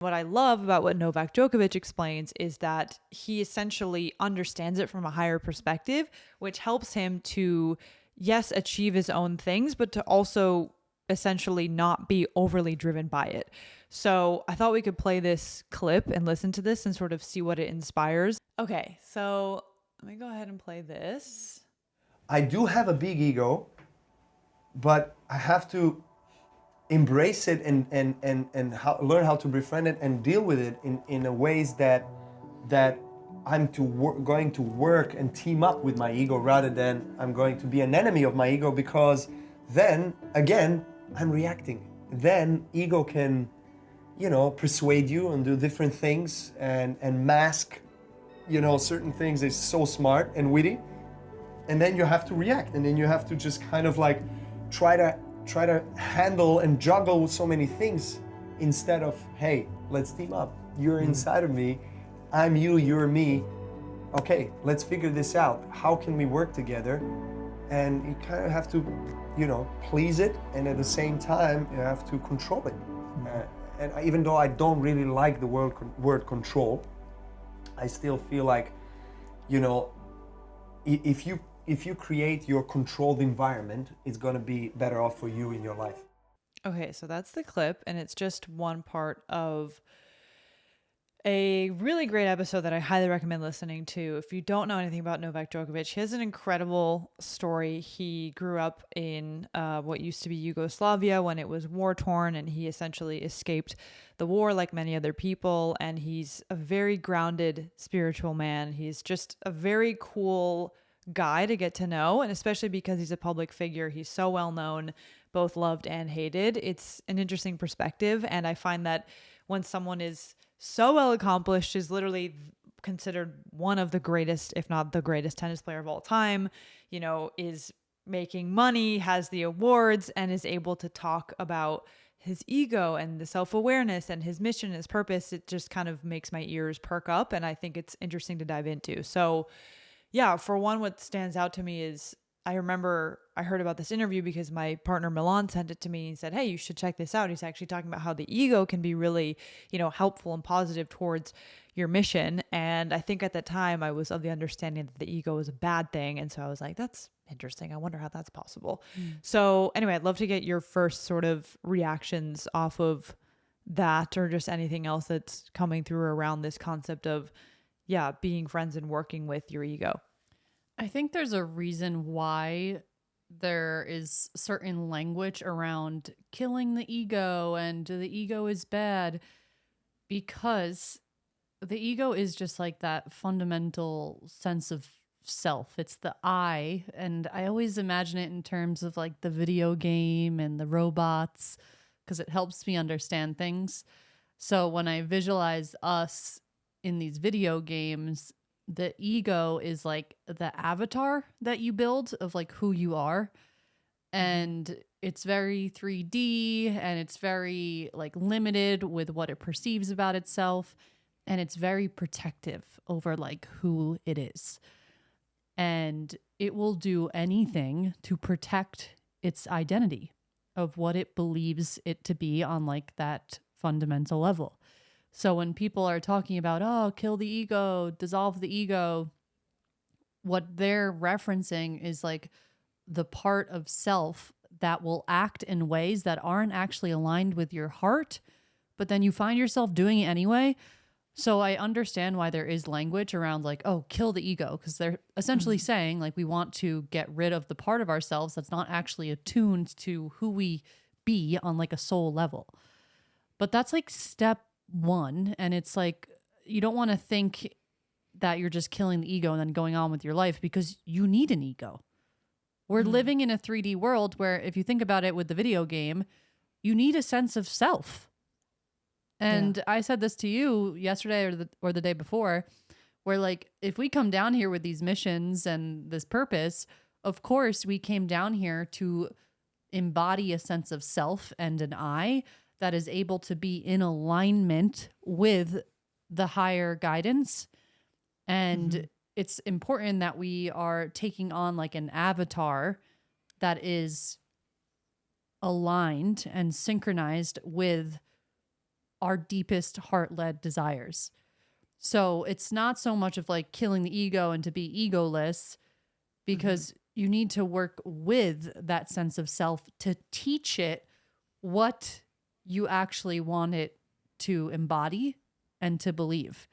What I love about what Novak Djokovic explains is that he essentially understands it from a higher perspective, which helps him to, yes, achieve his own things, but to also essentially not be overly driven by it. So I thought we could play this clip and listen to this and sort of see what it inspires. Okay, so let me go ahead and play this. I do have a big ego, but I have to embrace it and learn how to befriend it and deal with it in a ways that I'm going to work and team up with my ego rather than I'm going to be an enemy of my ego, because then again I'm reacting. Then ego can, persuade you and do different things and mask, certain things. Is so smart and witty, and then you have to react, and then you have to just kind of like try to handle and juggle so many things instead of, hey, let's team up. You're inside of me, I'm you, you're me. Okay, let's figure this out. How can we work together? And you kind of have to, please it, and at the same time, you have to control it. And even though I don't really like the word control, I still feel like, if you create your controlled environment, it's going to be better off for you in your life. Okay, so that's the clip, and it's just one part of a really great episode that I highly recommend listening to. If you don't know anything about Novak Djokovic, he has an incredible story. He grew up in what used to be Yugoslavia when it was war-torn, and he essentially escaped the war like many other people, and he's a very grounded spiritual man. He's just a very cool guy to get to know, and especially because he's a public figure, he's so well known, both loved and hated. It's an interesting perspective, and I find that when someone is so well accomplished, is literally considered one of the greatest, if not the greatest tennis player of all time, is making money, has the awards, and is able to talk about his ego and the self-awareness and his mission, his purpose, it just kind of makes my ears perk up, and I think it's interesting to dive into. So yeah, for one, what stands out to me is I remember I heard about this interview because my partner Milan sent it to me and said, hey, you should check this out. He's actually talking about how the ego can be really, helpful and positive towards your mission. And I think at the time I was of the understanding that the ego was a bad thing. And so I was like, that's interesting. I wonder how that's possible. So anyway, I'd love to get your first sort of reactions off of that, or just anything else that's coming through around this concept of, yeah, being friends and working with your ego. I think there's a reason why there is certain language around killing the ego and the ego is bad, because the ego is just like that fundamental sense of self. It's the I, and I always imagine it in terms of like the video game and the robots, because it helps me understand things. So when I visualize us in these video games, the ego is like the avatar that you build of like who you are. And it's very 3D, and it's very like limited with what it perceives about itself. And it's very protective over like who it is. And it will do anything to protect its identity of what it believes it to be on like that fundamental level. So when people are talking about, oh, kill the ego, dissolve the ego, what they're referencing is like the part of self that will act in ways that aren't actually aligned with your heart, but then you find yourself doing it anyway. So I understand why there is language around like, oh, kill the ego, because they're essentially saying like we want to get rid of the part of ourselves that's not actually attuned to who we be on like a soul level. But that's like step one, and it's like you don't want to think that you're just killing the ego and then going on with your life, because you need an ego. We're living in a 3D world where, if you think about it with the video game, you need a sense of self. And I said this to you yesterday or the day before, where like if we come down here with these missions and this purpose, of course we came down here to embody a sense of self and an I that is able to be in alignment with the higher guidance. And it's important that we are taking on like an avatar that is aligned and synchronized with our deepest heart-led desires. So it's not so much of like killing the ego and to be egoless, because you need to work with that sense of self to teach it what you actually want it to embody and to believe.